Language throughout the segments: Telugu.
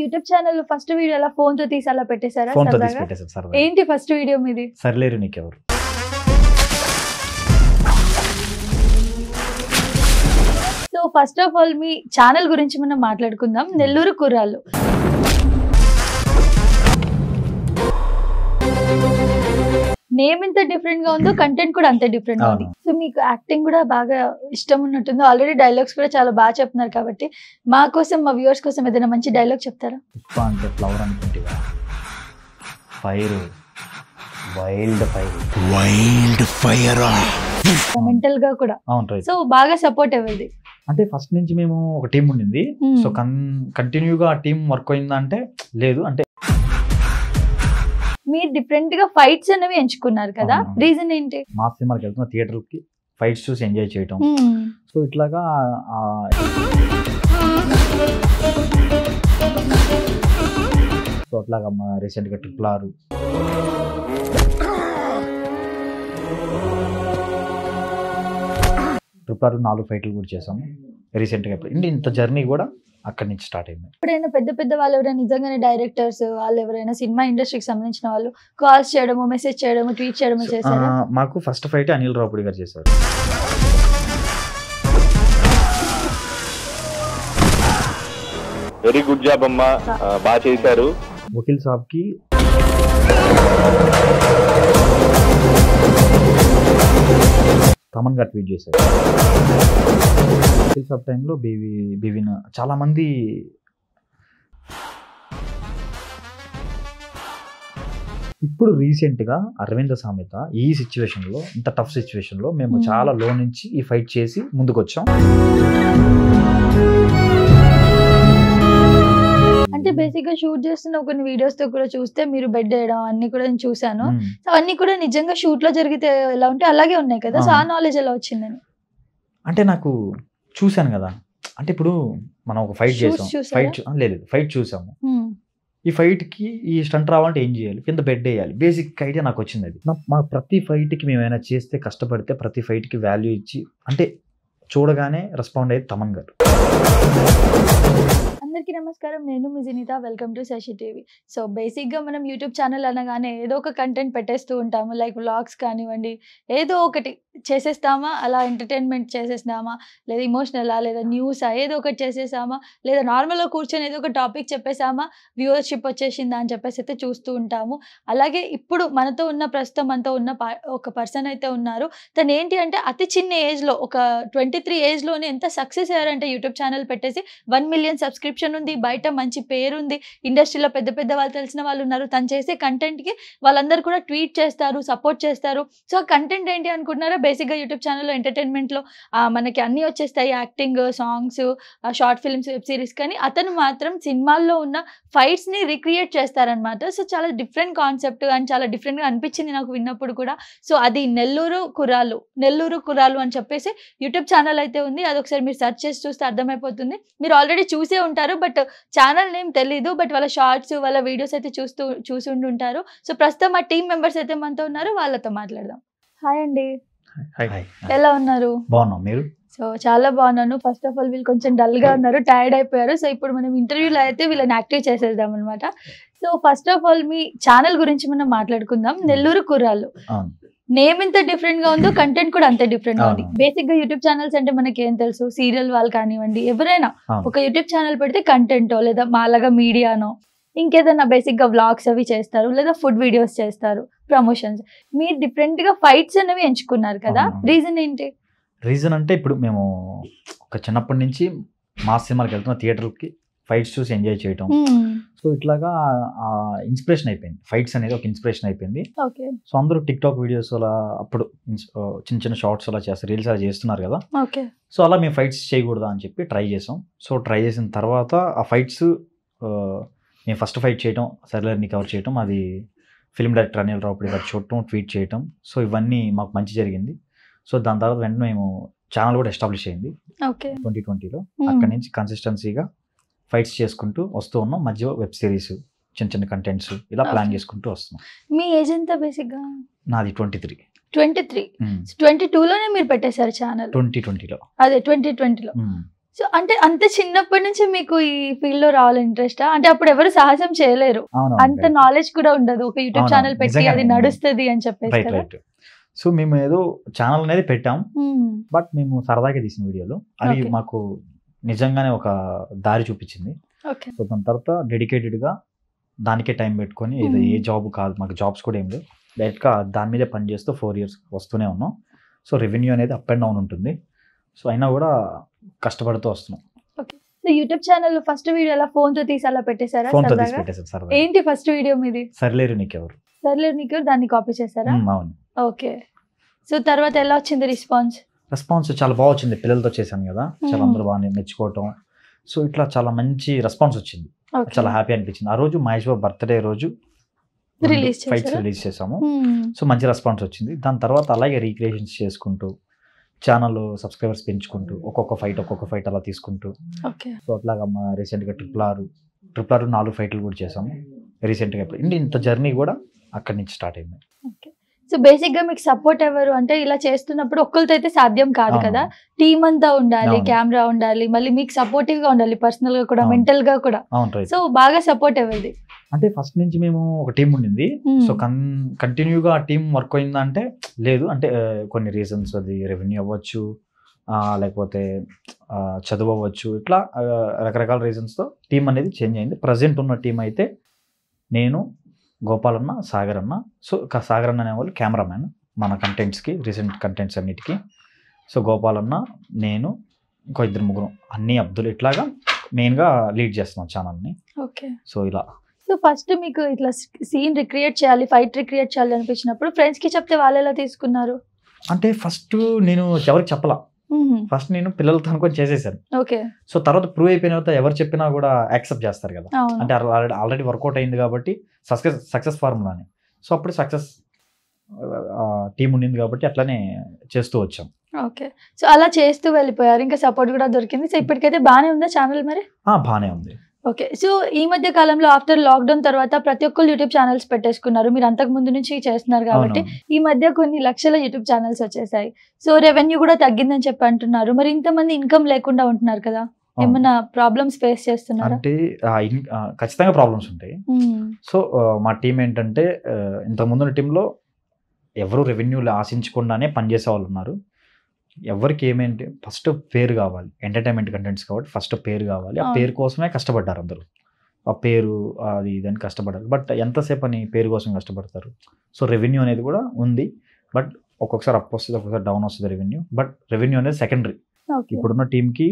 యూట్యూబ్ ఛానల్ ఫస్ట్ వీడియో అలా ఫోన్ తో తీసి అలా పెట్టేశారా? ఫోన్ తో తీసి పెట్టేశారు సార్. ఏంటి ఫస్ట్ వీడియో మీది? సర్లేరు నీకెవరు. So first of all me channel గురించి మనం మాట్లాడుకుందాం. నెల్లూరు కుర్రాళ్ళు. నేమ్ ఎంత డిఫరెంట్ గా ఉందో కంటెంట్ కూడా అంతే డిఫరెంట్ గా ఉంది. సో మీకు యాక్టింగ్ కూడా బాగా ఇష్టం ఉన్నట్టుంది. ఆల్రెడీ డైలాగ్స్ కూడా చాలా బాగా చెప్తున్నారు కాబట్టి మా కోసం, మా వ్యూవర్స్ కోసం ఏదైనా మంచి డైలాగ్ చెప్తారా? పుష్ప అంటే ఫ్లవర్ అనుకుంటా, fire, wild fire, wild fire mental గా కూడా. సో బాగా సపోర్ట్ ఎవరిది? అంటే ఫస్ట్ నుంచి మేము ఒక టీం ఉండింది. సో కంటిన్యూగా ఆ టీం వర్క్ అయిందంటే లేదు. అంటే మీరు డిఫరెంట్ గా ఫైట్స్ అనేవి ఎంచుకున్నారు కదా, రీజన్ ఏంటి? మా సినిమాకి వెళ్తున్న థియేటర్ కి ఫైట్స్ చూసి ఎంజాయ్ చేయటం. సో ఇట్లాగా సో అట్లాగా రీసెంట్ గా ట్రిపుల్ ఆర్, ట్రిపుల్ ఆర్ 4 ఫైట్లు కూడా చేసాము రీసెంట్ గా. ఇంత జర్నీ కూడా అక్కడి నుంచి స్టార్ట్ అయింది. ఎప్పుడైనా పెద్ద పెద్ద వాళ్ళు ఎవరైనా నిజంగానే డైరెక్టర్స్ వాళ్ళు ఎవరైనా సినిమా ఇండస్ట్రీకి సంబంధించిన వాళ్ళు కాల్స్ చేయడము, మెసేజ్ చేయడము, ట్వీట్ చేయడము చేశారా? మాకు ఫస్ట్ ఫైట్ అనిల్ రావుపూడి గారు చేశారు. వెరీ గుడ్ జాబ్ అమ్మా, బాగా చేశారు. వకీల్ సాబ్ కి తమన్ గారు ట్వీట్ చేశారు. వకీల్ సాబ్ టైంలో బీవీన చాలా మంది ఇప్పుడు రీసెంట్ గా అరవింద సామెత ఈ సిచ్యువేషన్ లో, ఇంత టఫ్ సిచ్యువేషన్ లో మేము చాలా లో నుంచి ఈ ఫైట్ చేసి ముందుకు వచ్చాం. అంటే బేసిక్ గా షూట్ చేస్తున్న కొన్ని వీడియోస్ తో కూడా చూస్తే మీరు బెడ్ వేయడం అన్ని కూడా నేను చూసాను. సో అవన్నీ కూడా నిజంగా షూట్ లో జరిగితే ఎలా ఉంటే అలాగే ఉన్నాయి కదా. సో ఆ నాలెడ్జ్ ఎలా వచ్చిందని? అంటే నాకు చూసాను కదా. అంటే ఇప్పుడు మనం ఒక ఫైట్ చేసాం, ఫైట్ చూసాము. ఈ ఫైట్ కి ఈ స్టంట్ రావాలంటే ఏం చేయాలి, కింద బెడ్ వేయాలి, బేసిక్ ఐడియా నాకు వచ్చింది. అది మా ప్రతి ఫైట్ కి మేము ఏమైనా చేస్తే, కష్టపడితే ప్రతి ఫైట్ కి వాల్యూ ఇచ్చి, అంటే చూడగానే రెస్పాండ్ అయ్యేది తమన్ గారు. అందరికీ నమస్కారం, నేను మీ Jinitha. Welcome to Sasi TV. So బేసిక్గా మనం యూట్యూబ్ ఛానల్ అనగానే ఏదో ఒక కంటెంట్ పెట్టేస్తూ ఉంటాము. లైక్ వ్లాగ్స్ కానివ్వండి, ఏదో ఒకటి చేసేస్తామా, అలా ఎంటర్టైన్మెంట్ చేసేస్తామా, లేదా ఇమోషనలా, లేదా న్యూసా, ఏదో ఒకటి చేసేసామా, లేదా నార్మల్గా కూర్చొని ఏదో ఒక టాపిక్ చెప్పేసామా, వ్యూవర్షిప్ వచ్చేసిందా అని చెప్పేసి అయితే చూస్తూ ఉంటాము. అలాగే ఇప్పుడు ప్రస్తుతం మనతో ఉన్న ఒక పర్సన్ అయితే ఉన్నారు. తను ఏంటి అంటే అతి చిన్న ఏజ్లో, ఒక 23 ఏజ్లోనే ఎంత సక్సెస్ అయ్యారంటే యూట్యూబ్ ఛానల్ పెట్టేసి 1 మిలియన్ సబ్స్క్రిప్షన్ ఉంది, బయట మంచి పేరు ఉంది, ఇండస్ట్రీలో పెద్ద పెద్ద వాళ్ళు తెలిసిన వాళ్ళు ఉన్నారు. తను చేసే కంటెంట్కి వాళ్ళందరూ కూడా ట్వీట్ చేస్తారు, సపోర్ట్ చేస్తారు. సో ఆ కంటెంట్ ఏంటి అనుకుంటున్నారా? బేసిక్గా యూట్యూబ్ ఛానల్లో ఎంటర్టైన్మెంట్లో మనకి అన్నీ వచ్చేస్తాయి, acting, songs, short films, web series. కానీ అతను మాత్రం సినిమాల్లో ఉన్న ఫైట్స్ని రిక్రియేట్ చేస్తారనమాట. సో చాలా డిఫరెంట్ కాన్సెప్ట్ అండ్ చాలా డిఫరెంట్గా అనిపించింది నాకు విన్నప్పుడు కూడా. సో అది నెల్లూరు కుర్రాళ్ళు అని చెప్పేసి యూట్యూబ్ ఛానల్ అయితే ఉంది. అది ఒకసారి మీరు సెర్చ్ చేసి చూస్తే అర్థమైపోతుంది. మీరు ఆల్రెడీ చూసే ఉంటారు, బట్ ఛానల్ నేమ్ తెలీదు, బట్ వాళ్ళ షార్ట్స్, వాళ్ళ వీడియోస్ అయితే చూసి ఉండుంటారు. సో ప్రస్తుతం మా టీం మెంబర్స్ అయితే మనతో ఉన్నారు, వాళ్ళతో మాట్లాడదాం. హాయ్ అండి, ఎలా ఉన్నారు? బాగున్నాం, మీరు? సో చాలా బాగున్నాను. ఫస్ట్ ఆఫ్ ఆల్ వీళ్ళు కొంచెం డల్ గా ఉన్నారు, టైర్డ్ అయిపోయారు. సో ఇప్పుడు మనం ఇంటర్వ్యూలో అయితే వీళ్ళని యాక్టివ్ చేసేద్దాం అనమాట. So first of all me channel గురించి మనం మాట్లాడుకుందాం. నెల్లూరు కుర్రాళ్ళు. నేమ్ ఎంత డిఫరెంట్ గా ఉందో కంటెంట్ కూడా అంతే డిఫరెంట్ గా ఉంది. బేసిక్ గా యూట్యూబ్ ఛానల్స్ అంటే మనకి ఏం తెలుసు, సీరియల్ వాళ్ళు కానివ్వండి, ఎవరైనా ఒక యూట్యూబ్ ఛానల్ పెడితే కంటెంటో, లేదా మాలాగా మీడియానో, ఇంకేదైనా బేసిక్ గా వ్లాగ్స్ అవి చేస్తారు, లేదా ఫుడ్ వీడియోస్ చేస్తారు, ప్రమోషన్స్. మీరు డిఫరెంట్ గా ఫైట్స్ అనేవి ఎంచుకున్నారు కదా, రీజన్ ఏంటి? రీజన్ అంటే ఇప్పుడు మేము ఒక చిన్నప్పటి నుంచి మా సినిమాకి వెళ్తున్న థియేటర్ కి ఫైట్స్ చూసి ఎంజాయ్ చేయటం. సో ఇట్లాగా ఇన్స్పిరేషన్ అయిపోయింది, ఫైట్స్ అనేది ఒక ఇన్స్పిరేషన్ అయిపోయింది. సో అందరూ టిక్ టాక్ వీడియోస్ అలా అప్పుడు చిన్న చిన్న షార్ట్స్ అలా చేస్తారు, రీల్స్ అలా చేస్తున్నారు కదా. సో అలా మేము ఫైట్స్ చేయకూడదా అని చెప్పి ట్రై చేసాం. సో ట్రై చేసిన తర్వాత ఆ ఫైట్స్ మేము ఫస్ట్ ఫైట్ చేయటం, సర్లేరుని కవర్ చేయటం, అది ఫిల్మ్ డైరెక్టర్ అనిల్ రావుపూడి గారు చూడటం, ట్వీట్ చేయటం. సో ఇవన్నీ మాకు మంచి జరిగింది. సో దాని తర్వాత వెంటనే మేము ఛానల్ కూడా ఎస్టాబ్లిష్ అయింది 2020లో. అక్కడి నుంచి కన్సిస్టెన్సీగా ఫైట్స్ చేసుకుంటూ వస్తూ ఉన్నాం. మధ్య వెబ్ సిరీస్, చిన్న చిన్న కంటెంట్స్ ఇలా ప్లాన్ చేసుకుంటూ వస్తున్నాం. మీ ఏజ్ ఎంత బేసిక్గా? నాది 23. 22లోనే మీరు పెట్టేశారు ఛానల్? 2020లో. అదే 2020లో. సో అంటే అంత చిన్నప్పటి నుంచి మీకు ఈ ఫీల్డ్ లో రావాలి ఇంట్రెస్టా? అంటే అప్పుడు ఎవరు సాహసం చేయలేరు, అంత నాలెడ్జ్ కూడా ఉండదు, ఒక యూట్యూబ్ ఛానల్ పెట్టి అది నడుస్తుంది అని చెప్పేసి రైట్ కదా. రైట్. సో మేము ఏదో ఛానల్ అనేది పెట్టాం, బట్ మేము సరదాగా తీసిన వీడియోలు అవి Okay. మాకు నిజంగానే ఒక దారి చూపించింది. ఓకే. సో దాని తర్వాత డెడికేటెడ్గా దానికే టైం పెట్టుకొని ఇది ఏ జాబ్ కాదు, మాకు జాబ్స్ కూడా ఏం లేవు, డైరెక్ట్గా దాని మీదే పని చేస్తూ 4 years వస్తూనే ఉన్నాం. సో రెవెన్యూ అనేది అప్ అండ్ డౌన్ ఉంటుంది. సో అయినా కూడా కష్టపడుతూ వస్తున్నాం. So YouTube channel first video అలా ఫోన్ తో తీసి అలా పెట్టేశారా ఫోన్తో తీసి సరదాగా? పెట్టేసారు సరదా. ఏంటి ఫస్ట్ వీడియో మీది? సర్లేరు నీకెవరు. సర్లేదు నీకు దాన్ని కాపీ చేశారా? అవును. ఓకే. సో తర్వాత ఎలా వచ్చింది రెస్పాన్స్? రెస్పాన్స్ చాలా బాగా వచ్చింది, పిల్లలతో చేశాను కదా, చాలా అందరూ బాగా మెచ్చుకోవటం. సో ఇట్లా చాలా మంచి రెస్పాన్స్ వచ్చింది, చాలా హ్యాపీ అనిపించింది. ఆ రోజు మహేష్ బాబు బర్త్డే రోజు రిలీజ్ ఫైట్స్ రిలీజ్ చేసాము. సో మంచి రెస్పాన్స్ వచ్చింది. దాని తర్వాత అలాగే రీక్రియేషన్స్ చేసుకుంటూ ఛానల్ సబ్స్క్రైబర్స్ పెంచుకుంటూ ఒక్కొక్క ఫైట్ అలా తీసుకుంటూ, ఓకే. సో అట్లాగా రీసెంట్గా ట్రిపుల్ ఆర్ 4 ఫైట్లు కూడా చేసాము రీసెంట్గా. ఇంత జర్నీ కూడా అక్కడి నుంచి స్టార్ట్ అయింది. ఓకే. సో బేసిక్ గా మీకు సపోర్ట్ ఎవరు అంటే ఇలా చేస్తున్నప్పుడు ఒక్కరితో అయితే సాధ్యం కాదు కదా, టీమ్ అంతా ఉండాలి, అవును. కెమెరా ఉండాలి, మళ్ళీ మీకు సపోర్టివ్ గా ఉండాలి, పర్సనల్ గా కూడా అవును. మెంటల్ గా కూడా. అవును రైట్. సో బాగా సపోర్ట్ ఎవరిది? అంటే ఫస్ట్ నుంచి మేము ఒక టీం ఉండింది. సో కంటిన్యూగా ఆ టీం వర్క్ అయిందంటే లేదు, అంటే కొన్ని రీజన్స్, అది రెవెన్యూ అవ్వచ్చు, లేకపోతే చదువు అవ్వచ్చు, ఇట్లా రకరకాల రీజన్స్తో టీం అనేది చేంజ్ అయింది. ప్రజెంట్ ఉన్న టీం అయితే నేను, గోపాల్ అన్న, సాగర్ అన్న. సో సాగర్ అన్న అనేవాళ్ళు కెమెరామ్యాన్ మన కంటెంట్స్కి, రీసెంట్ కంటెంట్స్ అన్నిటికీ. సో గోపాల్ అన్న, నేను, ఇంకో 2-3 అన్నీ అబ్దుల్, ఇట్లాగా మెయిన్గా లీడ్ చేస్తున్నాం ఛానల్ని. ఓకే. సో ఇలా. సో ఫస్ట్ మీకు ఇట్లా సీన్ రిక్రియేట్ చేయాలి, ఫైట్ రిక్రియేట్ చేయాలి అనిపించినప్పుడు ఫ్రెండ్స్ కి చెప్తే వాళ్ళు ఎలా తీసుకున్నారు? అంటే ఫస్ట్ నేను ఎవరికి చెప్పలా, ఫస్ట్ నేను పిల్లలతో అనుకొని చేసేసాను. ఓకే. సో తర్వాత ప్రూవ్ అయిపోయిన తర్వాత ఎవరు చెప్పినా కూడా యాక్సెప్ట్ చేస్తారు కదా, అంటే ఆల్రెడీ వర్కౌట్ అయింది కాబట్టి సక్సెస్ ఫార్ములానే. సో అప్పుడు సక్సెస్ టీం ఉండింది కాబట్టి అట్లానే చేస్తూ వచ్చాం. ఓకే. సో అలా చేస్తూ వెళ్ళిపోయారు, ఇంకా సపోర్ట్ కూడా దొరికింది. సో ఇప్పటికైతే బాగానే ఉందా ఛానల్ మరి? బాగానే ఉంది. ఓకే. సో ఈ మధ్య కాలంలో ఆఫ్టర్ లాక్డౌన్ తర్వాత ప్రతి ఒక్కరు యూట్యూబ్ ఛానల్స్ పెట్టేసుకున్నారు, మీరు అంతకు ముందు నుంచి చేస్తున్నారు కాబట్టి. ఈ మధ్య కొన్ని లక్షల యూట్యూబ్ ఛానల్స్ వచ్చేసాయి. సో రెవెన్యూ కూడా తగ్గిందని చెప్పి అంటున్నారు. మరి ఇంతమంది ఇన్కమ్ లేకుండా ఉంటున్నారు కదా, ఏమైనా ప్రాబ్లమ్స్ ఫేస్ చేస్తున్నారా? అంటే ఖచ్చితంగా ప్రాబ్లమ్స్ ఉంటాయి. సో మా టీం ఏంటంటే ఇంతకుముందు టీంలో ఎవరు రెవెన్యూలు ఆశించకుండానే పనిచేసే వాళ్ళు ఉన్నారు. ఎవరికి ఏమేంటి ఫస్ట్ పేరు కావాలి, ఎంటర్టైన్మెంట్ కంటెంట్స్ కాబట్టి ఫస్ట్ పేరు కావాలి. ఆ పేరు కోసమే కష్టపడ్డారు అందరూ. ఆ పేరు అది ఇదని కష్టపడ్డారు. బట్ ఎంతసేపు అని పేరు కోసం కష్టపడతారు. సో రెవెన్యూ అనేది కూడా ఉంది, బట్ ఒక్కొక్కసారి అప్ వస్తుంది, ఒక్కొక్కసారి డౌన్ వస్తుంది రెవెన్యూ. బట్ రెవెన్యూ అనేది సెకండరీ. ఇప్పుడున్న టీంకి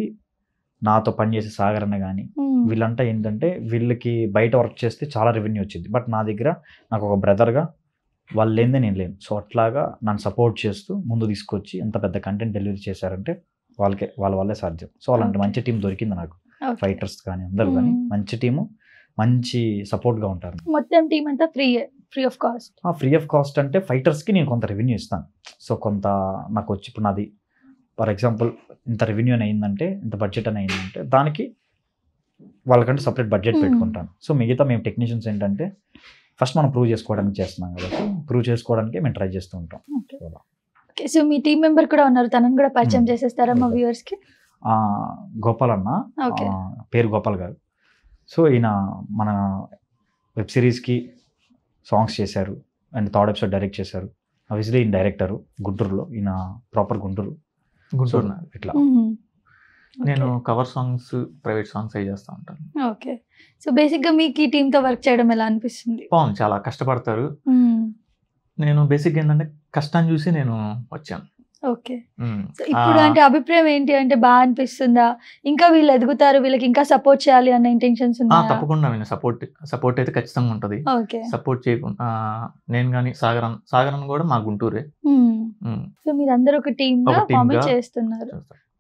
నాతో పనిచేసే సాగర్ అన్న కానీ వీళ్ళంతా ఏంటంటే వీళ్ళకి బయట వర్క్ చేస్తే చాలా రెవెన్యూ వచ్చింది. బట్ నా దగ్గర నాకు ఒక బ్రదర్గా వాళ్ళు లేనిదే నేను లేను. సో అట్లాగా నన్ను సపోర్ట్ చేస్తూ ముందు తీసుకొచ్చి ఎంత పెద్ద కంటెంట్ డెలివరీ చేశారంటే వాళ్ళ వల్లే సాధ్యం. సో అలాంటి మంచి టీం దొరికింది నాకు. ఫైటర్స్ కానీ అందరూ కానీ మంచి టీము, మంచి సపోర్ట్గా ఉంటారు. మొత్తం టీం అంతా free of cost. Free of cost అంటే ఫైటర్స్కి నేను కొంత రెవెన్యూ ఇస్తాను. సో కొంత నాకు వచ్చి ఇప్పుడు నాది ఫర్ ఎగ్జాంపుల్ ఇంత రెవెన్యూ అని అయిందంటే, ఇంత బడ్జెట్ అని అయిందంటే దానికి వాళ్ళకంటే సపరేట్ బడ్జెట్ పెట్టుకుంటాను. సో మిగతా మేము టెక్నీషియన్స్ ఏంటంటే ఫస్ట్ మనం ప్రూవ్ చేసుకోవడానికి చేస్తున్నాం కాబట్టి ప్రూవ్ చేసుకోవడానికి మేము ట్రై చేస్తూ ఉంటాం. సో మీ టీం మెంబర్ కూడా ఉన్నారు, తనని కూడా పరిచయం చేసేస్తారా మా వ్యూవర్స్ కి? గోపాల్ అన్న, పేరు గోపాల్ గారు. సో ఈయన మన వెబ్ సిరీస్కి సాంగ్స్ చేశారు అండ్ 3rd ఎపిసోడ్ డైరెక్ట్ చేశారు. అవిస్లీ ఈయన డైరెక్టరు గుంటూరులో, ఈయన ప్రాపర్ గుంటూరు ఇట్లా. నేను కవర్ సాంగ్స్, ప్రైవేట్ సాంగ్స్ అవి చేస్తూ ఉంటాను. ఓకే. సో బేసిక్గా మీకు ఈ టీంతో వర్క్ చేయడం ఎలా అనిపిస్తుంది? బాగుంది, చాలా కష్టపడతారు. నేను బేసిక్గా ఏంటంటే కష్టాన్ని చూసి నేను వచ్చాను. ఓకే. సో ఇప్పుడు అంటే అభిప్రాయం ఏంటి అంటే బాగా అనిపిస్తుందా, ఇంకా వీళ్ళు ఎదుగుతారు, వీళ్ళకి ఇంకా సపోర్ట్ చేయాలి అన్న ఇంటెన్షన్స్ ఉన్నాయా? తప్పకుండా సపోర్ట్ అయితే ఖచ్చితంగా ఉంటుంది. సపోర్ట్ చేయకుండా నేను కానీ సాగరన్ కూడా మా గుంటూరే. సో మీరు అందరూ ఒక టీమ్ గా ఫామ్ చేస్తున్నారు.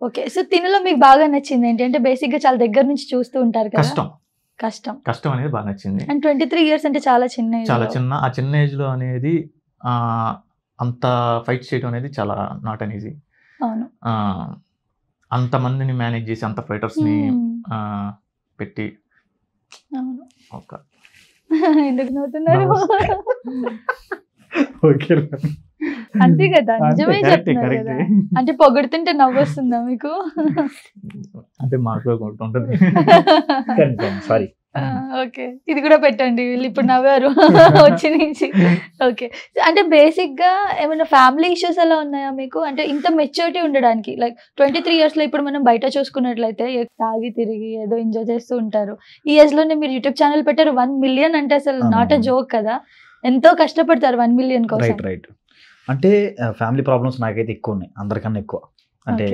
ఓకే. సో తినలో మీకు బాగా నచ్చింది ఏంటి అంటే బేసిక్ గా చాలా దగ్గర నుంచి చూస్తూ ఉంటారు కదా, కష్టం అనేది బాగా నచ్చింది. అండ్ 23 years అంటే చాలా చిన్న ఆ చిన్న ఏజ్ లో అనేది అంత ఫైట్ చేయడం అనేది చాలా నాట్ అన్ ఈజీ. అవును. అంతమందిని మేనేజ్ చేసి అంత ఫైటర్స్ని పెట్టి. అవును. ఓకే. ఎందుకు నవ్వుతున్నారు? ఓకే. అంతే కదా, నిజమే కరెక్ట్ చెప్తున్నారు కరెక్ట్. కదా. అంటే పొగుడుతుంటే నవ్వొస్తుందా మీకు? అంటే మాకు ఒకటి ఉంటుంది. సారీ. ఓకే, ఇది కూడా పెట్టండి, వీళ్ళు ఇప్పుడు నవ్వారు వచ్చి నుంచి. ఓకే, అంటే బేసిక్ గా ఏమైనా ఫ్యామిలీ ఇష్యూస్ ఎలా ఉన్నాయా మీకు? అంటే ఇంత మెచ్యూరిటీ ఉండడానికి, లైక్ 23 years లో ఇప్పుడు మనం బయట చూసుకున్నట్లయితే తాగి తిరిగి ఏదో ఎంజాయ్ చేస్తూ ఉంటారు. ఈ ఏజ్ లోనే మీరు యూట్యూబ్ ఛానల్ పెట్టారు, 1 million అంటే అసలు నాట్ అ జోక్ కదా. ఎంతో కష్టపడతారు 1 million కోసం. Right right. అంటే ఫ్యామిలీ ప్రాబ్లమ్స్ నాకైతే ఎక్కువ ఉన్నాయి, అందరికన్నా ఎక్కువ. అంటే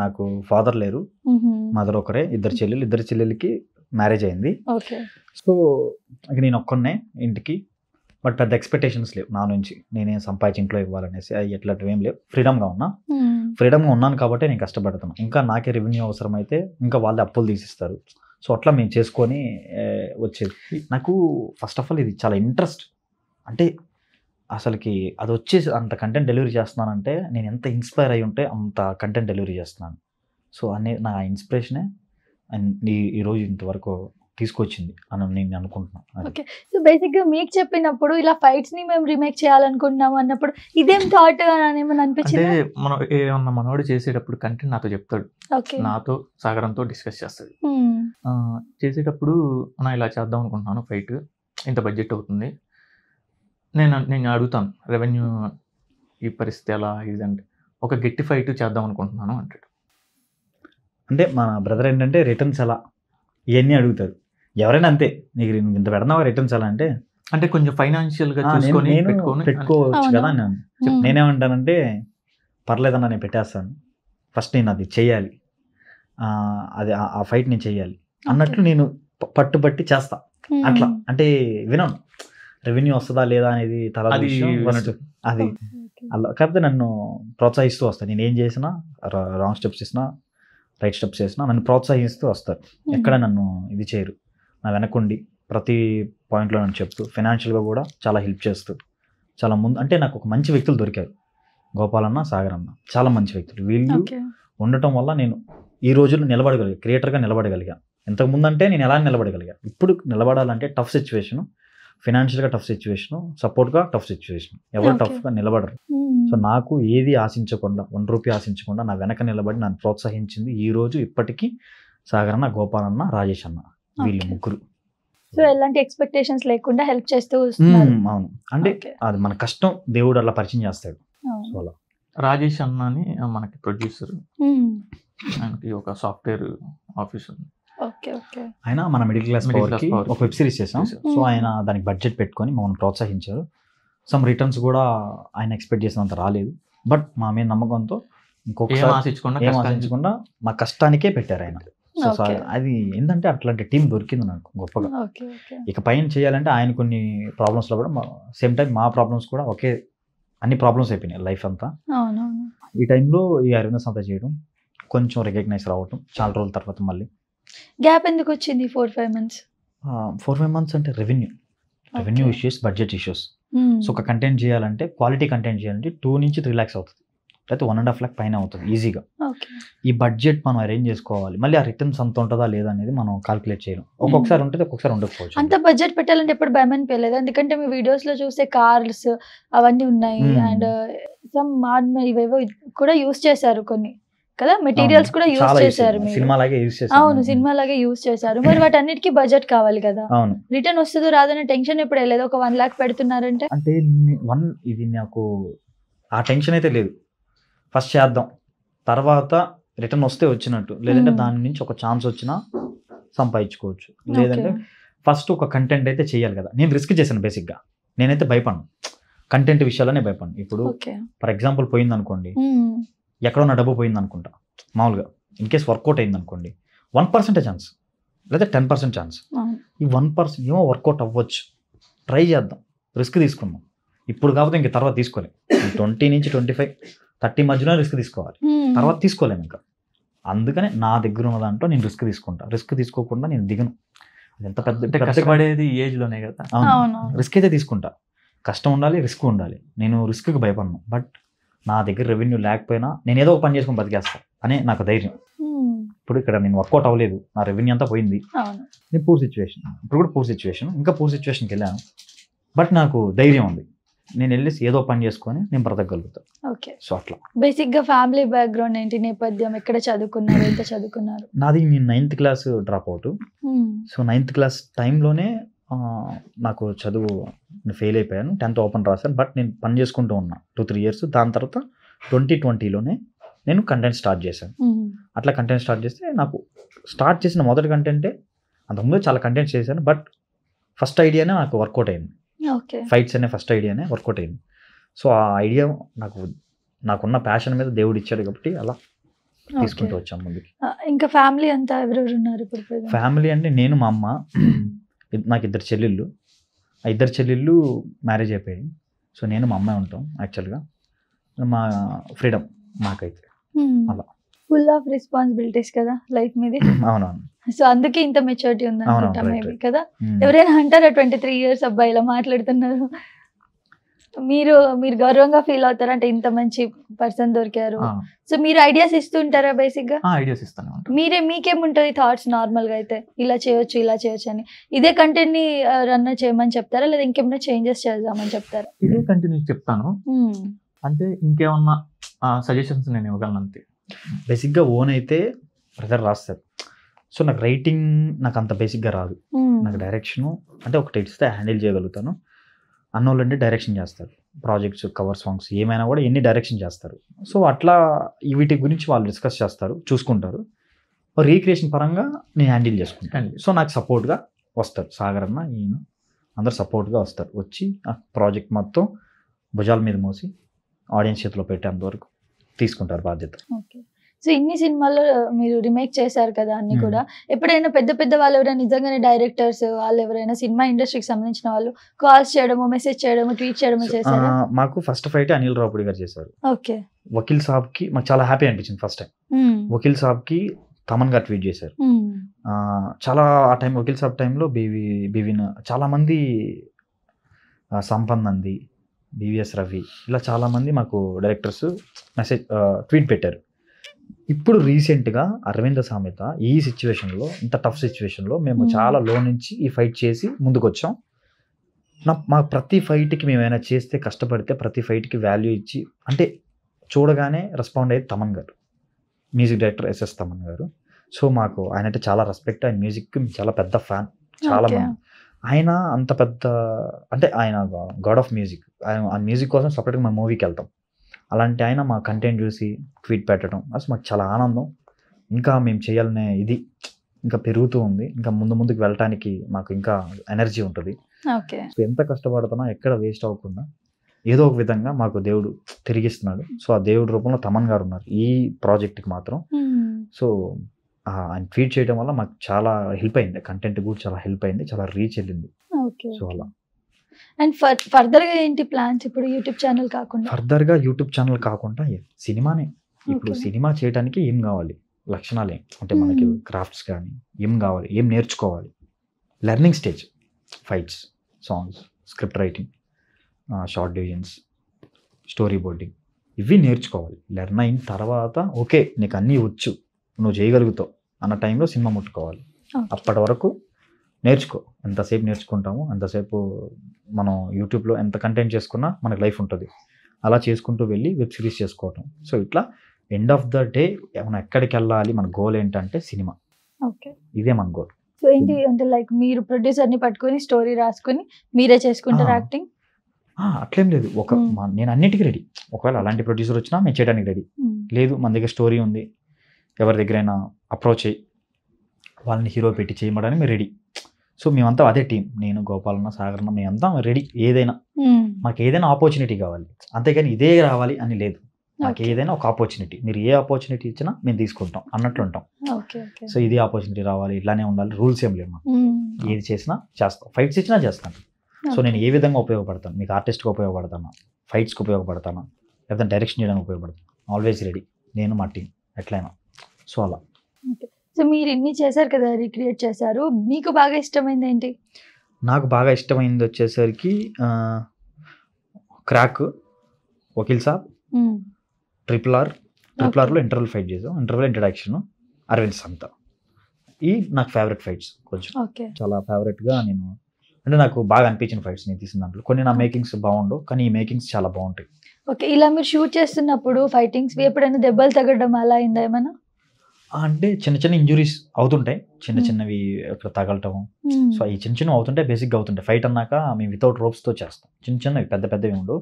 నాకు ఫాదర్ లేరు, మదర్ ఒకరే, ఇద్దరు చెల్లెలకి మ్యారేజ్ అయింది. సో ఇక నేను ఒక్కనే ఇంటికి, బట్ పెద్ద ఎక్స్పెక్టేషన్స్ లేవు నా నుంచి, నేనేం సంపాదించి ఇంట్లో ఇవ్వాలనేసి అవి ఎట్లాంటివి ఏం లేవు. ఫ్రీడమ్గా ఉన్నాను కాబట్టి నేను కష్టపడుతున్నాను. ఇంకా నాకే రెవెన్యూ అవసరం అయితే ఇంకా వాళ్ళే అప్పులు తీసిస్తారు. సో అట్లా మేము చేసుకొని వచ్చేది. నాకు ఫస్ట్ ఆఫ్ ఆల్ ఇది చాలా ఇంట్రెస్ట్. అంటే అసలుకి అది వచ్చేసి అంత కంటెంట్ డెలివరీ చేస్తున్నానంటే నేను ఎంత ఇన్స్పైర్ అయి ఉంటే అంత కంటెంట్ డెలివరీ చేస్తున్నాను. సో నా ఇన్స్పిరేషనే ఈరోజు ఇంతవరకు తీసుకొచ్చింది అని నేను అనుకుంటున్నాను. ఓకే, సో బేసిక్ గా మీకు చెప్పినప్పుడు ఇలా ఫైట్స్ ని మేము రీమేక్ చేయాలనుకుంటున్నాము అన్నప్పుడు ఇదేం థాట్ అని ఏమైనా అనిపించింది? అంటే మనం ఏమన్నా మనోడు చేసేటప్పుడు కంటెంట్ నాతో చెప్తాడు, నాతో సాగరంతో డిస్కస్ చేస్తాడు. చేసేటప్పుడు నా ఇలా చేద్దాం అనుకుంటున్నాను ఫైట్, ఇంత బడ్జెట్ అవుతుంది. నేను అడుగుతాను రెవెన్యూ ఈ పరిస్థితి ఎలా ఇదంటే, ఒక గట్టి ఫైట్ చేద్దాం అనుకుంటున్నాను అంటాడు. అంటే మన బ్రదర్ ఏంటంటే రిటర్న్స్ ఎలా ఇవన్నీ అడుగుతారు. ఎవరైనా అంతే, నీకు ఇంత పెడతావా రిటర్న్స్ ఎలా అంటే కొంచెం ఫైనాన్షియల్ గా చూసుకొని పెట్టుకోవచ్చు కదా. నేనేమంటానంటే పర్లేదన్నా నేను పెట్టేస్తాను, ఫస్ట్ నేను అది చెయ్యాలి, అది ఆ ఫైట్ నేను చెయ్యాలి అన్నట్లు నేను పట్టుబట్టి చేస్తా. అట్లా అంటే వినను రెవెన్యూ వస్తుందా లేదా అనేది తర్వాత అది అలా. కాకపోతే నన్ను ప్రోత్సహిస్తూ వస్తాను. నేను ఏం చేసినా, రాంగ్ స్టెప్స్ చేసినా రైట్ స్టెప్స్ చేసినా నన్ను ప్రోత్సహిస్తూ వస్తారు. ఎక్కడ నన్ను ఇది చేయరు, నా వెనకుండి ప్రతి పాయింట్లో నన్ను చెప్తూ ఫైనాన్షియల్గా కూడా చాలా హెల్ప్ చేస్తూ చాలా ముందు. అంటే నాకు ఒక మంచి వ్యక్తులు దొరికారు, గోపాలన్న, సాగర్ అన్న, చాలా మంచి వ్యక్తులు. వీళ్ళు ఉండటం వల్ల నేను ఈ రోజుల్లో నిలబడగలిగా, క్రియేటర్గా నిలబడగలిగా. ఇంతకుముందు అంటే నేను ఎలా నిలబడగలిగా, ఇప్పుడు నిలబడాలంటే టఫ్ సిచ్యువేషను, ఫైనాన్షియల్గా టఫ్ సిచ్యువేషను, సపోర్ట్గా టఫ్ సిచ్యువేషన్, ఎవరు టఫ్గా నిలబడరు. సో నాకు ఏది ఆశించకుండా, 1 రూపాయి ఆశించకుండా నా వెనక నిలబడి నన్ను ప్రోత్సహించింది ఈ రోజు ఇప్పటికీ సాగరన్న, గోపాలన్న, రాజేష్ అన్న, వీళ్ళు ముగ్గురు. సో ఎలాంటి ఎక్స్పెక్టేషన్స్ లేకుండా హెల్ప్ చేస్తూ. అవును, అంటే అది మన కష్టం దేవుడు అలా పరిచయం చేస్తాడు. సో అలా రాజేష్ అన్న అని మనకి ప్రొడ్యూసర్, ఆయనకి ఒక సాఫ్ట్వేర్ ఆఫీస్ ఉంది. ఆయన మన మిడిల్ క్లాస్ పవర్కి ఒక వెబ్ సిరీస్ చేసాం. సో ఆయన దానికి బడ్జెట్ పెట్టుకొని మమ్మల్ని ప్రోత్సహించారు. సమ్ రిటర్న్స్ కూడా ఆయన ఎక్స్పెక్ట్ చేసినంత రాలేదు, బట్ మా మీద నమ్మకంతో ఇంకొకసారి ఆశించకుండా మా కష్టానికే పెట్టారు ఆయన. సో అది ఏంటంటే అట్లాంటి టీం దొరికింది నాకు గొప్పగా. ఇక పైన చేయాలంటే ఆయన కొన్ని ప్రాబ్లమ్స్లో కూడా సేమ్ టైం మా ప్రాబ్లమ్స్ కూడా అన్ని ప్రాబ్లమ్స్ అయిపోయినాయి లైఫ్ అంతా. ఈ టైంలో ఈ అరవింద సంత చేయడం, కొంచెం రికగ్నైజ్ రావటం చాలా రోజుల తర్వాత. మళ్ళీ గ్యాప్ ఎందుకు వచ్చింది 4-5 months? 4-5 months అంటే revenue issues, budget issues. So ఒక కంటెంట్ చేయాలంటే, క్వాలిటీ కంటెంట్ చేయాలంటే 2 నుంచి 3 lakhs అవుతుంది, లేకపోతే 1.5 lakh పైన అవుతుంది ఈజీగా. ఈ బడ్జెట్ మనం అరేంజ్ చేసుకోవాలి, మళ్ళీ ఆ రిటర్న్స్ అంత ఉంటుందా లేదా అనేది మనం కాల్కులేట్ చేయలేం. ఒక్కొక్కసారి ఉంటుంది, ఒక్కొక్కసారి ఉండకపోవచ్చు. అంత బడ్జెట్ పెట్టాలంటే ఎప్పుడు భయం అనిపించలేదు? ఎందుకంటే మీ వీడియోస్ లో చూస్తే కార్స్ అవన్నీ ఉన్నాయి, అండ్ సమ్ ఇవేవో కూడా యూస్ చేశారు కొన్ని కదా, మెటీరియల్స్ కూడా యూస్ చేశారు. అవును, సినిమా లాగే యూస్ చేశారు. మరి వాటన్నిటికీ బడ్జెట్ కావాలి కదా. రిటర్న్ వస్తుందో రాదనే టెన్షన్ ఎప్పుడు లేదు. ఒక 1 lakh పెడుతున్నారంటే అంటే ఇది నాకు ఆ టెన్షన్ అయితే లేదు. ఫస్ట్ చేద్దాం, తర్వాత రిటర్న్ వస్తే వచ్చినట్టు, లేదంటే దాని నుంచి ఒక ఛాన్స్ వచ్చినా సంపాదించుకోవచ్చు. లేదంటే ఫస్ట్ ఒక కంటెంట్ అయితే చేయాలి కదా. నేను రిస్క్ చేశాను బేసిక్గా, నేనైతే భయపడను కంటెంట్ విషయాలనే భయపడను. ఇప్పుడు ఫర్ ఎగ్జాంపుల్ పోయింది అనుకోండి, ఎక్కడో నా డబ్బు పోయింది అనుకుంటా మామూలుగా, ఇన్ కేస్ వర్కౌట్ అయింది అనుకోండి, 1% ఛాన్స్ లేదా 10% ఛాన్స్. ఈ 1% ఏమో వర్కౌట్ అవ్వచ్చు, ట్రై చేద్దాం, రిస్క్ తీసుకుందాం. ఇప్పుడు కాకపోతే ఇంక తర్వాత తీసుకోలేం. 20 నుంచి 25-30 మధ్యలో రిస్క్ తీసుకోవాలి, తర్వాత తీసుకోలేము ఇంకా. అందుకనే నా దగ్గర ఉన్న దాంట్లో నేను రిస్క్ తీసుకుంటా. రిస్క్ తీసుకోకుండా నేను దిగను. అది ఎంత పెద్ద కష్టపడేది ఏజ్ లోనే కదా. రిస్క్ అయితే తీసుకుంటా, కష్టం ఉండాలి, రిస్క్ ఉండాలి. నేను రిస్క్కి భయపడను. బట్ నా దగ్గర రెవెన్యూ లేకపోయినా నేను ఏదో ఒక పని చేసుకొని బతికేస్తాను అనే నాకు ధైర్యం. ఇప్పుడు ఇక్కడ నేను వర్కౌట్ అవ్వలేదు, నా రెవెన్యూ అంతా పోయింది, నేను పూర్ సిచ్యువేషన్, ఇప్పుడు కూడా పూర్ సిచ్యువేషన్, ఇంకా పూర్ సిచ్యువేషన్కి వెళ్ళాను. బట్ నాకు ధైర్యం ఉంది, నేను వెళ్ళేసి ఏదో పని చేసుకొని నేను బ్రతకగలుగుతాను. ఓకే. సో అట్లా. బేసిక్గా ఫ్యామిలీ బ్యాక్గ్రౌండ్ ఏంటి, నేపథ్యం, ఎక్కడ చదువుకున్నారు, ఎంత చదువుకున్నారు? నాది నేను 9th class drop out. So 9th class టైంలోనే నాకు చదువు ఫెయిల్ అయిపోయాను. 10th ఓపెన్ రాశాను. బట్ నేను పని చేసుకుంటూ ఉన్నా 2-3 ఇయర్స్. దాని తర్వాత 2020లోనే నేను కంటెంట్ స్టార్ట్ చేశాను. అట్లా కంటెంట్ స్టార్ట్ చేస్తే నాకు స్టార్ట్ చేసిన మొదటి కంటెంటే, అంతకుముందు చాలా కంటెంట్స్ చేశాను. బట్ ఫస్ట్ ఐడియానే నాకు వర్కౌట్ అయింది. ఫైట్స్ అనే ఫస్ట్ ఐడియానే వర్కౌట్ అయింది. సో ఆ ఐడియా నాకున్న ప్యాషన్ మీద దేవుడు ఇచ్చాడు కాబట్టి అలా తీసుకుంటూ వచ్చాం ముందుకి. ఇంకా ఫ్యామిలీ అంతా ఎవరెవరు ఉన్నారు ఇప్పుడు? ఫ్యామిలీ అంటే నేను, మా అమ్మ, నాకు 2 చెల్లెళ్ళు. ఆ 2 చెల్లెళ్ళు మ్యారేజ్ అయిపోయాయి. సో నేను మా అమ్మాయి ఉంటాం యాక్చువల్గా. మా ఫ్రీడమ్ మాకైతే అలా. ఫుల్ ఆఫ్ రెస్పాన్సిబిలిటీస్ కదా లైఫ్ మీద. అవునవును. సో అందుకే ఇంత మెచ్యూరిటీ ఉంది అనుకుంటా మేబీ కదా. ఎవరైనా అంటారా 23 ఇయర్స్ అబ్బాయి ఇలా మాట్లాడుతున్నారు? మీరు గౌరవంగా ఫీల్ అవుతారా అంటే ఇంత మంచి పర్సన్ దొరికారు? సో మీరు ఐడియాస్ ఇస్తుంటారా బేసిక్ గా? ఐడియాస్ ఇస్తాను. మీకేముంటది థాట్స్ నార్మల్ గా అయితే ఇలా చేయొచ్చు అని? ఇదే కంటెంట్ ని రన్ చేయమని చెప్తారా లేదా ఇంకేమైనా చేంజెస్ చేద్దామని చెప్తారా? ఇదే కంటెంట్ చెప్తాను. అంటే ఇంకేమన్నా సజెషన్స్ నేను ఇవ్వగలను అంతే. బేసిక్గా ఓన్ అయితే బ్రదర్ రాస్తారు. సో నాకు రైటింగ్ నాకు అంత బేసిక్గా రాదు. నాకు డైరెక్షను అంటే ఒకటి ఇస్తే హ్యాండిల్ చేయగలుగుతాను. అన్నోళ్ళు అంటే డైరెక్షన్ చేస్తారు. ప్రాజెక్ట్స్, కవర్ సాంగ్స్ ఏమైనా కూడా ఎన్ని డైరెక్షన్ చేస్తారు. సో అట్లా వీటి గురించి వాళ్ళు డిస్కస్ చేస్తారు, చూసుకుంటారు. రీక్రియేషన్ పరంగా నేను హ్యాండిల్ చేసుకుంటాను. సో నాకు సపోర్ట్గా వస్తారు సాగర్ అన్న, ఈయన అందరు సపోర్ట్గా వస్తారు. వచ్చి ఆ ప్రాజెక్ట్ మొత్తం భుజాల మీద మోసి ఆడియన్స్ చేతిలో పెట్టేంత వరకు తీసుకుంటారు బాధ్యత. ఓకే. సో ఇన్ని సినిమాల్లో మీరు రీమేక్ చేశారు కదా అన్ని కూడా. ఎప్పుడైనా పెద్ద వాళ్ళు ఎవరైనా నిజంగానే డైరెక్టర్స్ వాళ్ళు ఎవరైనా సినిమా ఇండస్ట్రీకి సంబంధించిన వాళ్ళు కాల్స్ చేయడము, మెసేజ్ చేయడము, ట్వీట్ చేయడము చేశారా? మాకు ఫస్ట్ ఫైట్ అనిల్ రావుపూడి గారు చేశారు. ఓకే. వకీల్ సాబ్కి మాకు చాలా హ్యాపీ అనిపించింది ఫస్ట్ టైం. వకీల్ సాబ్కి తమన్ గారు ట్వీట్ చేశారు. చాలా ఆ టైం వకీల్ సాబ్ టైంలో బీవీన్ చాలా మంది, సంపన్ నంది, బివిఎస్ రవి, ఇలా చాలామంది మాకు డైరెక్టర్స్ మెసేజ్ ట్వీట్ పెట్టారు. ఇప్పుడు రీసెంట్గా అరవింద సామెత ఈ సిచ్యువేషన్లో, ఇంత టఫ్ సిచ్యువేషన్లో మేము చాలా లో నుంచి ఈ ఫైట్ చేసి ముందుకు వచ్చాం. మా ప్రతి ఫైట్కి మేము ఏమైనా చేస్తే, కష్టపడితే ప్రతి ఫైట్కి వాల్యూ ఇచ్చి అంటే చూడగానే రెస్పాండ్ అయ్యేది తమన్ గారు, మ్యూజిక్ డైరెక్టర్ ఎస్ఎస్ తమన్ గారు. సో మాకు ఆయన అంటే చాలా రెస్పెక్ట్. ఆయన మ్యూజిక్కి చాలా పెద్ద ఫ్యాన్ చాలా మంది. ఆయన అంత పెద్ద అంటే ఆయన గాడ్ ఆఫ్ మ్యూజిక్. ఆ మ్యూజిక్ కోసం సపరేట్గా మేము మూవీకి వెళ్తాం. అలాంటి ఆయన మా కంటెంట్ చూసి ట్వీట్ పెట్టడం అసలు మాకు చాలా ఆనందం. ఇంకా మేము చేయాలనే ఇది ఇంకా పెరుగుతూ ఉంది. ఇంకా ముందుకు వెళ్ళటానికి మాకు ఇంకా ఎనర్జీ ఉంటుంది. సో ఎంత కష్టపడుతున్నా ఎక్కడ వేస్ట్ అవ్వకుండా ఏదో ఒక విధంగా మాకు దేవుడు తిరిగిస్తున్నాడు. సో ఆ దేవుడి రూపంలో తమన్ గారు ఉన్నారు ఈ ప్రాజెక్ట్కి మాత్రం. సో ఆయన ట్వీట్ చేయడం వల్ల మాకు చాలా హెల్ప్ అయింది. కంటెంట్ కూడా చాలా హెల్ప్ అయింది, చాలా రీచ్ వెళ్ళింది. సో అలా. అండ్ ఫర్దర్గా ఏంటి ప్లాన్స్ ఇప్పుడు? యూట్యూబ్ ఛానల్ కాకుండా ఫర్దర్గా యూట్యూబ్ ఛానల్ కాకుండా సినిమానే. ఇప్పుడు సినిమా చేయడానికి ఏం కావాలి, లక్షణాలు ఏం అంటే మనకి క్రాఫ్ట్స్ కానీ ఏం కావాలి, ఏం నేర్చుకోవాలి. Learning stage, fights, songs, script writing, short divisions, story boarding, ఇవి నేర్చుకోవాలి. లెర్న్ అయిన తర్వాత ఓకే నీకు అన్నీ వచ్చు, నువ్వు చేయగలుగుతావు అన్న టైంలో సినిమా ముట్టుకోవాలి. అప్పటి వరకు నేర్చుకో. ఎంతసేపు నేర్చుకుంటామో అంతసేపు మనం యూట్యూబ్లో ఎంత కంటెంట్ చేసుకున్నా మనకి లైఫ్ ఉంటుంది. అలా చేసుకుంటూ వెళ్ళి వెబ్ సిరీస్ చేసుకోవటం. సో ఇట్లా ఎండ్ ఆఫ్ ద డే మనం ఎక్కడికి వెళ్ళాలి, మన గోల్ ఏంటంటే సినిమా. ఓకే, ఇదే మన గోల్. సో ఏంటి అంటే లైక్ మీరు ప్రొడ్యూసర్ని పట్టుకొని స్టోరీ రాసుకొని మీరే చేసుకుంటారు యాక్టింగ్? అట్లేం లేదు. నేను అన్నిటికీ రెడీ. ఒకవేళ అలాంటి ప్రొడ్యూసర్ వచ్చినా మేము చేయడానికి రెడీ. లేదు మన దగ్గర స్టోరీ ఉంది, ఎవరి దగ్గరైనా అప్రోచ్ అయ్యి వాళ్ళని హీరో పెట్టి చేయమడానికి మేము రెడీ. సో మేమంతా అదే టీం, నేను, గోపాలన్న, సాగరన్న, మేమంతా రెడీ. ఏదైనా మాకు ఏదైనా ఆపర్చునిటీ కావాలి, అంతేగాని ఇదే రావాలి అని లేదు. మాకు ఏదైనా ఒక ఆపర్చునిటీ, మీరు ఏ ఆపర్చునిటీ ఇచ్చినా మేము తీసుకుంటాం అన్నట్లు ఉంటాం. సో ఇదే ఆపర్చునిటీ రావాలి, ఇట్లానే ఉండాలి, రూల్స్ ఏం లేవు. మాకు ఏది చేసినా చేస్తాం, ఫైట్స్ ఇచ్చినా చేస్తాను. సో నేను ఏ విధంగా ఉపయోగపడతాను, మీకు ఆర్టిస్ట్గా ఉపయోగపడతాను, ఫైట్స్కి ఉపయోగపడతాను, లేకపోతే డైరెక్షన్ చేయడానికి ఉపయోగపడతాను, ఆల్వేస్ రెడీ నేను, మా టీం ఎట్లయినా. సో అలా. సో మీరు ఇన్ని చేశారు కదా, రీక్రియేట్ చేశారు, మీకు బాగా ఇష్టమైంది ఏంటి? నాకు బాగా ఇష్టమైంది వచ్చేసరికి crack, Vakeel Saab, triple ఆర్లో interval fight చేసాం, ఇంటర్వల్ ఇంట్రడక్షన్, అరవింద్ సంత. ఈ నాకు ఫేవరెట్ ఫైట్స్, కొంచెం చాలా ఫేవరెట్గా నేను అంటే నాకు బాగా అనిపించిన ఫైట్స్ నేను తీసిన దాంట్లో. కొన్ని నా మేకింగ్స్ బాగుండవు, కానీ ఈ మేకింగ్స్ చాలా బాగుంటాయి. ఓకే. ఇలా మీరు షూట్ చేస్తున్నప్పుడు ఫైటింగ్స్ ఎప్పుడైనా దెబ్బలు తగలడం అలా అయిందా ఏమైనా? అంటే చిన్న చిన్న ఇంజురీస్ అవుతుంటాయి, చిన్న చిన్నవి అక్కడ తగలటం. సో ఈ చిన్న చిన్నవి అవుతుంటాయి, బేసిక్గా అవుతుంటాయి. ఫైట్ అన్నాక మేము వితౌట్ రోప్స్తో చేస్తాం. చిన్న చిన్నవి, పెద్ద పెద్దవి ఉండవు.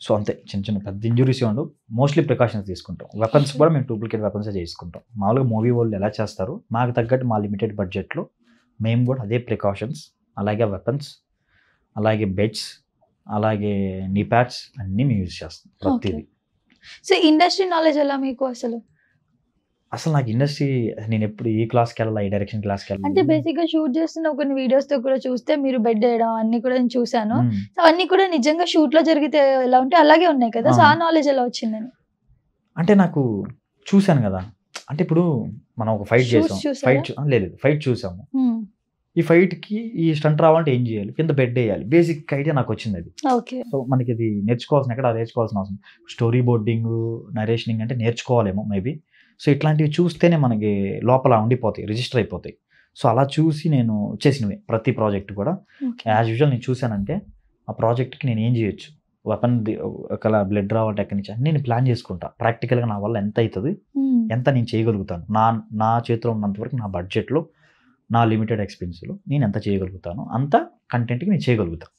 సో అంతే, చిన్న చిన్న పెద్ద ఇంజురీస్ ఉండవు. మోస్ట్లీ ప్రికాషన్స్ తీసుకుంటాం. వెపన్స్ కూడా మేము డూప్లికేట్ వెపన్సే చేసుకుంటాం. మామూలుగా మూవీ వాళ్ళు ఎలా చేస్తారు, మాకు తగ్గట్టు మా లిమిటెడ్ బడ్జెట్లో మేము కూడా అదే ప్రికాషన్స్, అలాగే వెపన్స్, అలాగే బెడ్స్, అలాగే నీ ప్యాడ్స్ అన్నీ మేము యూజ్ చేస్తాం ప్రతిదీ. సో ఇండస్ట్రీ నాలెడ్జ్ ఎలా మీకు అసలు? అసలు నాకు ఇండస్ట్రీ, నేను ఎప్పుడు ఈ క్లాస్కి వెళ్ళాలి, ఈ డైరెక్షన్ క్లాస్కి వెళ్ళాలి అంటే బేసిక్గా షూట్ చేస్తున్న కొన్ని వీడియోస్ తో కూడా చూస్తే మీరు బెడ్ వేయడం అన్ని కూడా నేను చూసాను. సో అవన్నీ కూడా నిజంగా షూట్ లో జరిగితే ఎలా ఉంటే అలాగే ఉన్నాయి కదా. సో ఆ నాలెడ్జ్ ఎలా వచ్చిందని? అంటే నాకు చూశాను కదా. అంటే ఇప్పుడు మనం ఒక ఫైట్ చేసాం, ఫైట్ చూసాము. ఈ ఫైట్కి ఈ స్టంట్ రావాలంటే ఏం చేయాలి, కింద బెడ్ వేయాలి, బేసిక్ ఐడియా నాకు వచ్చింది అది. సో మనకి ఇది నేర్చుకోవాల్సిన అవసరం. స్టోరీ బోర్డింగ్, నరేషనింగ్ అంటే నేర్చుకోవాలేమో మేబీ. సో ఇట్లాంటివి చూస్తేనే మనకి లోపల ఉండిపోతాయి, రిజిస్టర్ అయిపోతాయి. సో అలా చూసి నేను చేసినవి ప్రతి ప్రాజెక్ట్ కూడా యాజ్ యూజువల్ నేను చూశానంటే ఆ ప్రాజెక్ట్కి నేను ఏం చేయొచ్చు, వెపన్ ఒకలా బ్లడ్ రావాలంటే ఎక్కడి నుంచి నేను ప్లాన్ చేసుకుంటా. ప్రాక్టికల్గా నా వల్ల ఎంత అవుతుంది, ఎంత నేను చేయగలుగుతాను, నా చేతిలో ఉన్నంత వరకు, నా బడ్జెట్లో, నా లిమిటెడ్ ఎక్స్పెన్స్లో నేను ఎంత చేయగలుగుతాను, అంత కంటెంట్కి నేను చేయగలుగుతాను.